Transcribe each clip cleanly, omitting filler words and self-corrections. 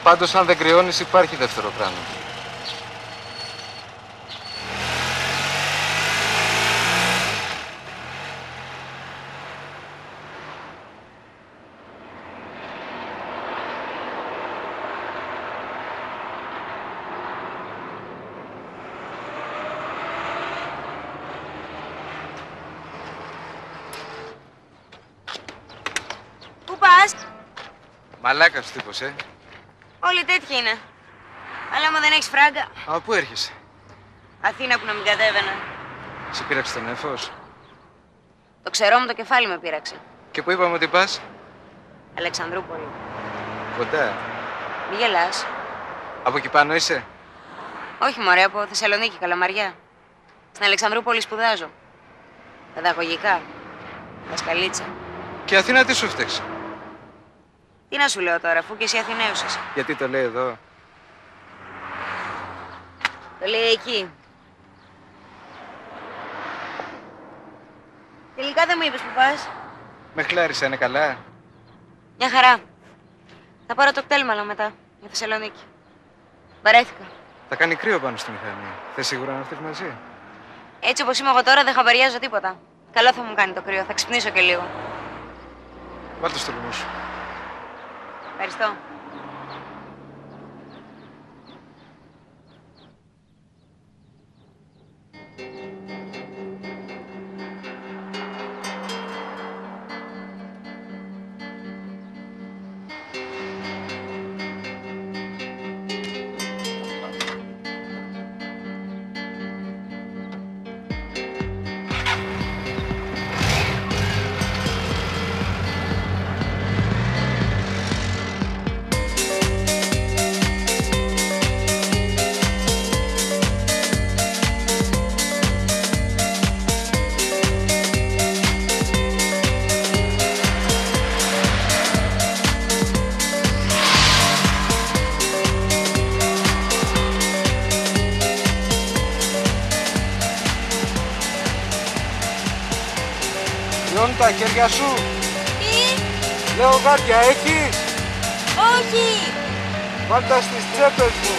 Πάντως αν δεν κρυώνεις υπάρχει δεύτερο κράνο. Πού πας? Μαλάκας τύπος, Όλοι τέτοιοι είναι. Αλλά άμα δεν έχεις φράγκα. Από πού έρχεσαι? Αθήνα που να μην κατέβαινα. Σε πείραξε το νέφος? Το ξερό μου το κεφάλι με πείραξε. Και πού είπαμε ότι πας? Αλεξανδρούπολη. Κοντά. Μη γελάς. Από εκεί πάνω είσαι? Όχι μωρέ, από Θεσσαλονίκη, Καλαμαριά. Στην Αλεξανδρούπολη σπουδάζω. Παιδαγωγικά. Δασκαλίτσα. Και Αθήνα τι σου φταίξει? Τι να σου λέω τώρα, αφού και εσύ Αθηναίος είσαι. Γιατί το λέει εδώ? Το λέει εκεί. Τελικά δεν μου είπες που πας. Με χλάρισα, είναι καλά? Μια χαρά. Θα πάρω το κτέλμαλο μετά, για Θεσσαλονίκη. Βαρέθηκα. Θα κάνει κρύο πάνω στη μηχανή. Θες σίγουρα να έρθεις μαζί? Έτσι όπως είμαι εγώ τώρα δεν χαμπαριάζω τίποτα. Καλό θα μου κάνει το κρύο, θα ξυπνήσω και λίγο. Βάλτε στο λαιμό σου. Ευχαριστώ. Λιώνει τα χέρια σου. Τι? Λέω γάτια έχεις? Όχι! Βάλ' τα στις τσέπες μου.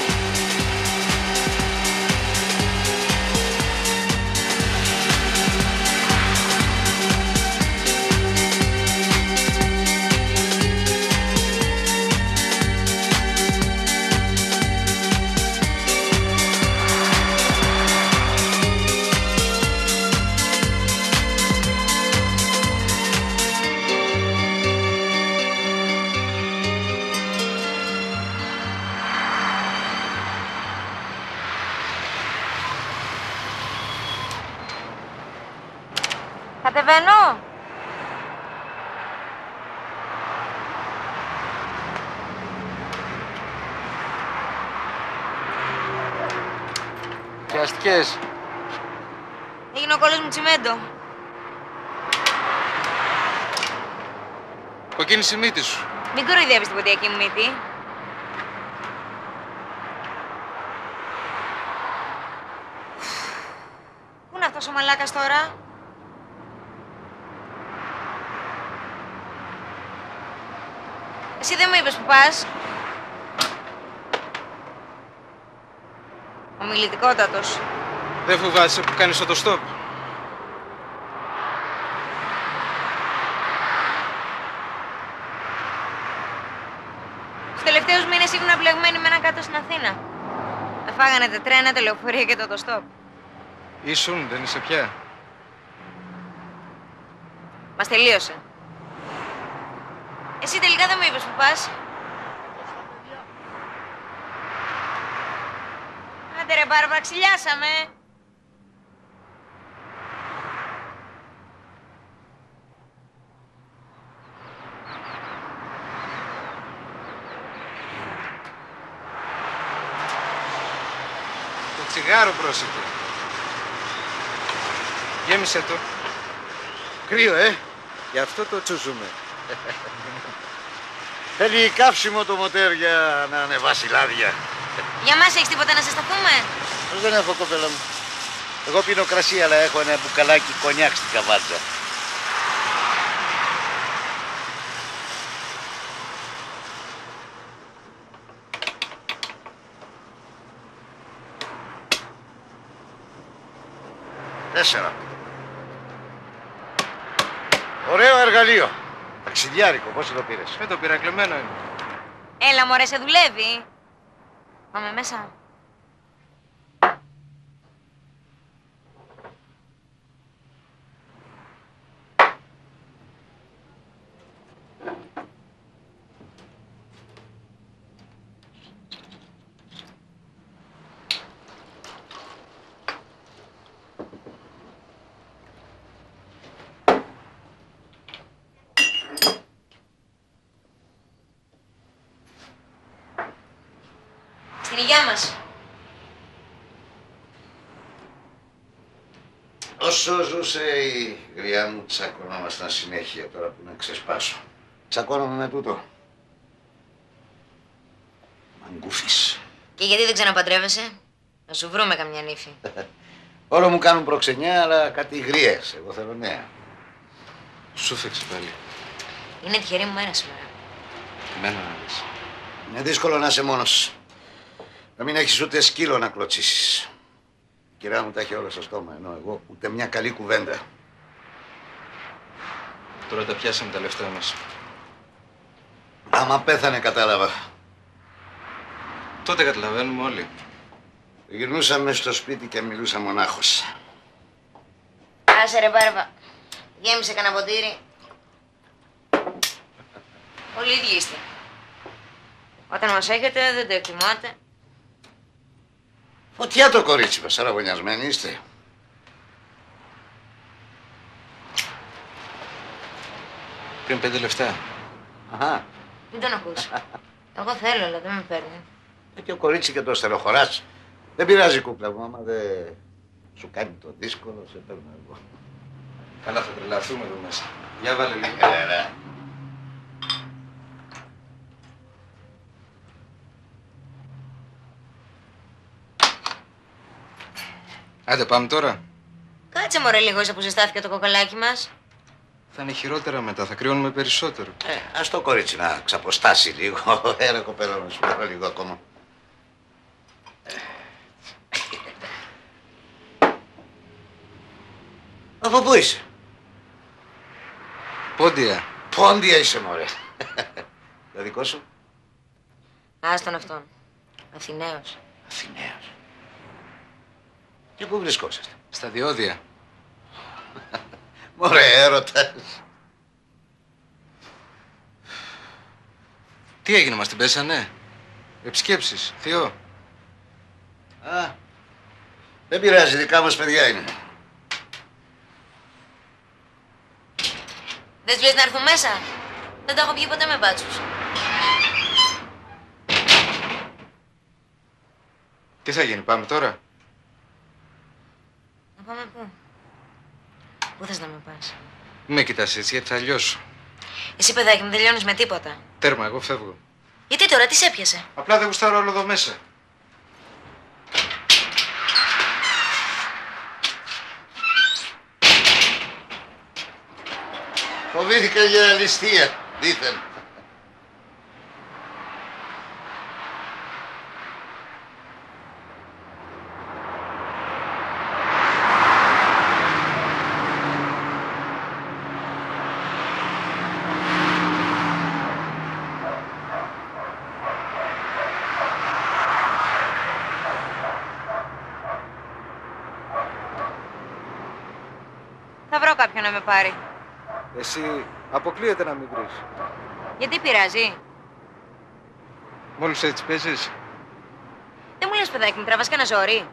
Κατεβαίνω. Πιαστικές. Έγινε ο κόλλος μου τσιμέντο. Κοκκίνησε η μύτη σου. Μην κοροϊδεύεις την ποντιακή μου μύτη. Πού είναι αυτός ο μαλάκας τώρα? Εσύ δεν μου είπες που πας. Ομιλητικότατος. Δεν φοβάσαι που κάνεις οτοστόπ? Τους τελευταίους μήνες ήμουν μπλεγμένη με έναν κάτω στην Αθήνα. Με φάγανε τα τρένα, τα λεωφορεία και το οτοστόπ. Ήσουν, δεν είσαι πια. Μας τελείωσε. Εσύ τελικά δεν μου είπες που πας. Άντε ρε Μπάρμπαρα, ξυλιάσαμε. Το τσιγάρο πρόσεχε. Γέμισε το. Κρύο, γι' αυτό το τσούζουμε. Θέλει καύσιμο το μοτέρ για να ανεβάσει λάδια. Για μας έχεις τίποτα να συσταθούμε? Δεν έχω, κοπέλα μου. Εγώ πίνω κρασί, αλλά έχω ένα μπουκαλάκι κονιάκ στην καβάτσα. 4. Ωραίο εργαλείο. Ταξιδιάρικο, πώς το πήρες? Το πήρα, κλεμμένο είναι. Έλα μωρέ, σε δουλεύει. Πάμε μέσα. Στην υγειά μας. Όσο ζούσε η γριά μου, τσακωνόμασταν συνέχεια. Τώρα που να ξεσπάσω. Τσακώνομαι με τούτο. Μαγκούφης. Και γιατί δεν ξαναπαντρεύεσαι? Να σου βρούμε καμιά νύφη. Όλο μου κάνουν προξενιά, αλλά κάτι γριές. Εγώ θέλω νέα. Σου φέξε πάλι. Είναι τυχερή μου μέρα σήμερα. Εμένα να δεις. Είναι δύσκολο να είσαι μόνος. Να μην έχεις ούτε σκύλο να κλωτσίσεις. Η κυρά μου τα έχει όλα στο στόμα, ενώ εγώ ούτε μια καλή κουβέντα. Τώρα τα πιάσαμε τα λεφτά μας. Άμα πέθανε κατάλαβα. Τότε καταλαβαίνουμε όλοι. Γυρνούσαμε στο σπίτι και μιλούσα μονάχος. Άσε ρε Μπάρβα. Γέμισε κανένα ποτήρι. Όλοι ίδιοι είστε. Όταν μας έχετε δεν το εκτιμάτε. Φωτιά το κορίτσι μας, αραβωνιασμένοι είστε. Πριν 5 λεφτά. Αχα. Μην τον ακούς. Εγώ θέλω, αλλά δεν με παίρνει. Τέτοιο κορίτσι και το στενοχωράς. Δεν πειράζει κούκλα μου, άμα δεν σου κάνει το δύσκολο, σε παίρνω εγώ. Καλά, θα τρελαθούμε εδώ μέσα. Για βάλε λίγο. Έλα. Άντε, πάμε τώρα. Κάτσε μωρέ λίγο ίσα που ζεστάθηκε το κοκαλάκι μας. Θα είναι χειρότερα μετά, θα κρυώνουμε περισσότερο. Ας το κορίτσι να ξαποστάσει λίγο. Έλα κοπέλα, να σου πω λίγο ακόμα. Από πού είσαι? Πόντια. Πόντια είσαι μωρέ. Το δικό σου? Άστον αυτόν. Αθηναίος. Αθηναίος. Και πού βρισκόσαστε? Στα διόδια. Μωρέ έρωτας. Τι έγινε, μας την πέσανε? Επισκέψεις, θείο. Α, δεν πειράζει, δικά μας παιδιά είναι. Δεν σου λες να έρθουν μέσα? Δεν τα έχω πιει ποτέ με μπάτσους. Τι θα γίνει, πάμε τώρα? Να πάμε πού? Πού θες να με πας? Μη με κοιτάς έτσι, γιατί θα λιώσω. Εσύ παιδάκι μου δεν λιώνεις με τίποτα. Τέρμα, εγώ φεύγω. Γιατί τώρα, τι σε έπιασε? Απλά δεν γουστάρω όλο εδώ μέσα. Φοβήθηκα για ληστεία, δήθεν. Θα βρω κάποιον να με πάρει. Εσύ αποκλείεται να μην βρεις. Γιατί πειράζει? Μόλις έτσι παίζεις. Δεν μου λες παιδάκι μου, τραβάς κανένα ζόρι?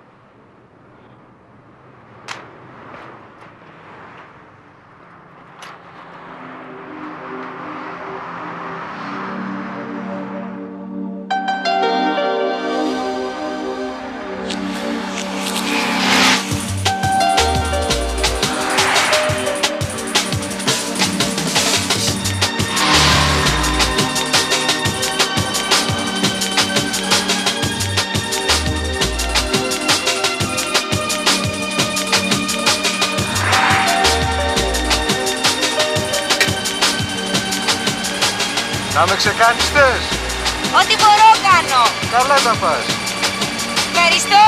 Να με ξεκάνεις θες? Ό,τι μπορώ κάνω. Καλά τα πας. Ευχαριστώ.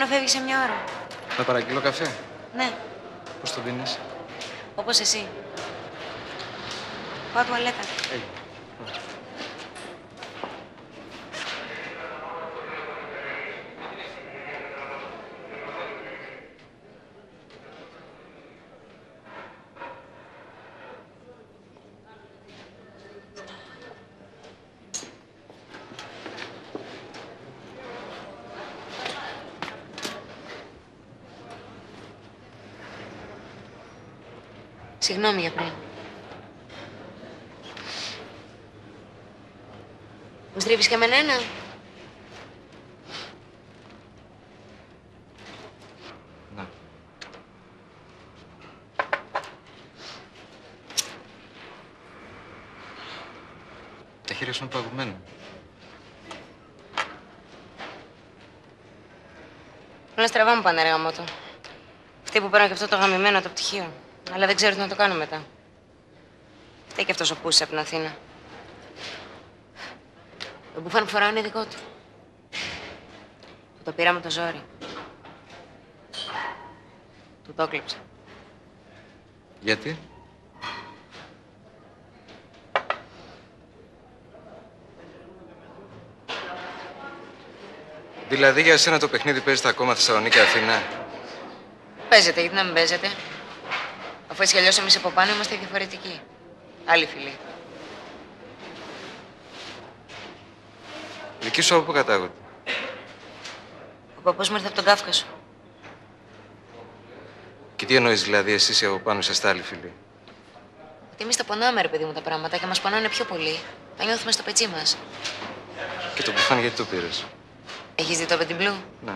τώρα φεύγει σε μια ώρα. Να παραγγείλω καφέ. Ναι, Πώς το πίνεις? όπως εσύ. Πάω τουαλέτα. Συγγνώμη για πριν. Μου στρίβεις και εμένα ένα? Να. Τα χέρια σου είναι παγωμένα. Όλα στραβά μου πάνε, ρε γαμώτο. Αυτοί που παίρνουν και αυτό το γαμημένο το πτυχίο. Αλλά δεν ξέρω τι να το κάνω μετά. Φταίει και αυτός ο Πούσης από την Αθήνα. Το μπουφάν που φοράω είναι δικό του. Του το πήρα με το ζόρι. Του το έκλεψα. Γιατί? Δηλαδή για σένα το παιχνίδι παίζεται ακόμα Θεσσαλονίκη-Αθήνα. Παίζεται, γιατί να μην παίζεται. Αφού έτσι κι αλλιώς εμείς από πάνω είμαστε διαφορετικοί. Άλλοι φίλοι. Δικοί σου από πού κατάγονται? Ο παππούς μου ήρθε από τον Κάφκασο. Και τι εννοείς δηλαδή εσείς οι από πάνω είσαστε άλλοι φίλοι? Ότι εμείς τα πονάμε, ρε παιδί μου, τα πράγματα και μας πονάνε πιο πολύ. Τα νιώθουμε στο πετσί μας. Και το μπουφάν γιατί το πήρες? Έχεις δει το Πεντιμπλού? Ναι.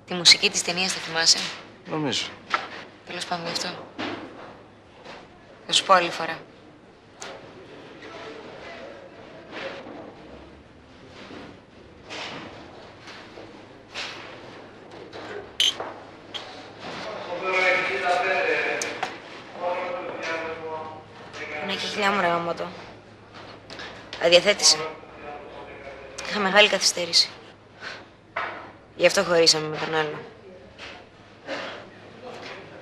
Τη μουσική της ταινίας, θα θυμάσαι? Νομίζω. Τέλος πάντων γι' αυτό. Θα σου πω άλλη φορά. Είναι και χιλιά μου, ρε γαμώτο. Αδιαθέτησε. Είχα μεγάλη καθυστέρηση. Γι' αυτό χωρίσαμε με τον άλλο.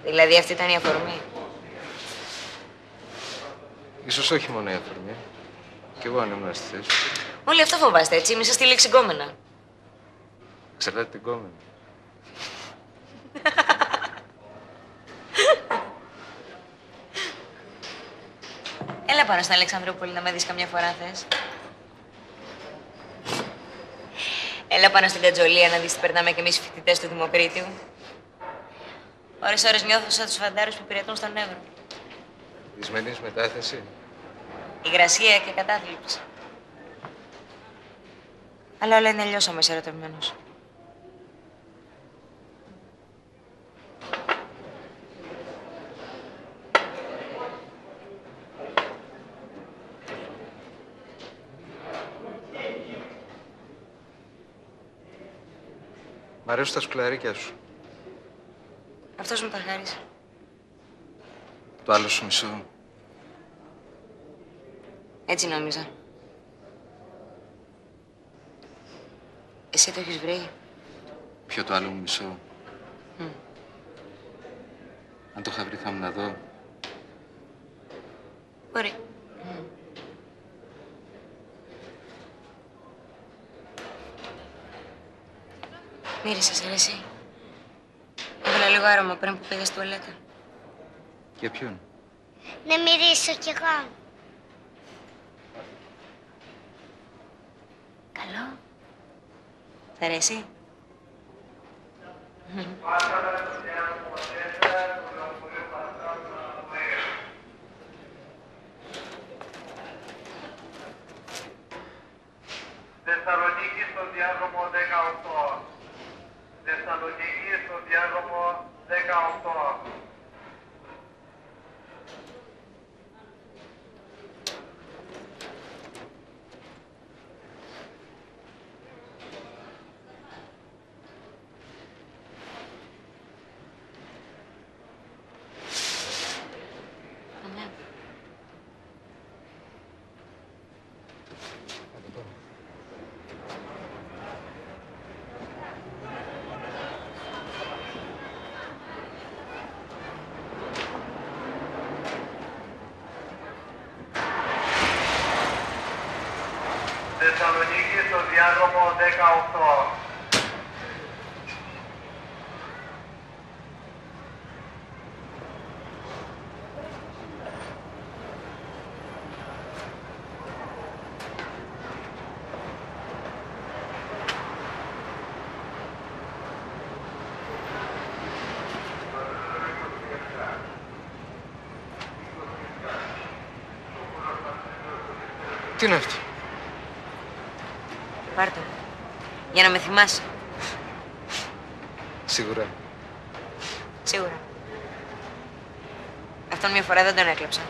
Δηλαδή αυτή ήταν η αφορμή. Ίσως όχι μόνο η αφορμή. Κι εγώ αν ήμουν στη θέση σου. Όλοι αυτό φοβάστε, έτσι. Μη σας τη λέξη γκόμενα. Εξαρτάται την κόμενη. Έλα πάνω στην Αλεξανδρούπολη να με δεις καμιά φορά, θες. Έλα πάνω στην Κατζολία να δεις τι περνάμε κι εμείς οι φοιτητές του Δημοκρίτιου. Ώρες νιώθω σαν τους φαντάρους που υπηρετούν στον Εύρο. Δυσμενής μετάθεση. Υγρασία και κατάθλιψη. Αλλά όλα είναι αλλιώς άμα είσαι ερωτευμένος. Μ' αρέσουν τα σκουλαρίκια σου. Αυτός μου τα χάρισε. Το άλλο σου μισό. Έτσι νόμιζα. Εσύ το έχεις βρει? Ποιο το άλλο μου μισό? Μμ. Αν το είχα βρει θα ήμουν εδώ. Μπορεί. Μύρισες, ρε εσύ. Έβαλα λίγο άρωμα πριν που πήγες τουαλέτα. Για ποιον? Να μυρίσω κι εγώ. Καλό. Θ' αρέσει? Θεσσαλονίκη στο διάδρομο 18. Θεσσαλονίκη στο διάδρομο 18. Θεσσαλονίκη στο διάδρομο 18. Τι είναι αυτό? Πάρ' το. Για να με θυμάσαι. Σίγουρα. Σίγουρα. Αυτόν μια φορά δεν τον έκλεψα.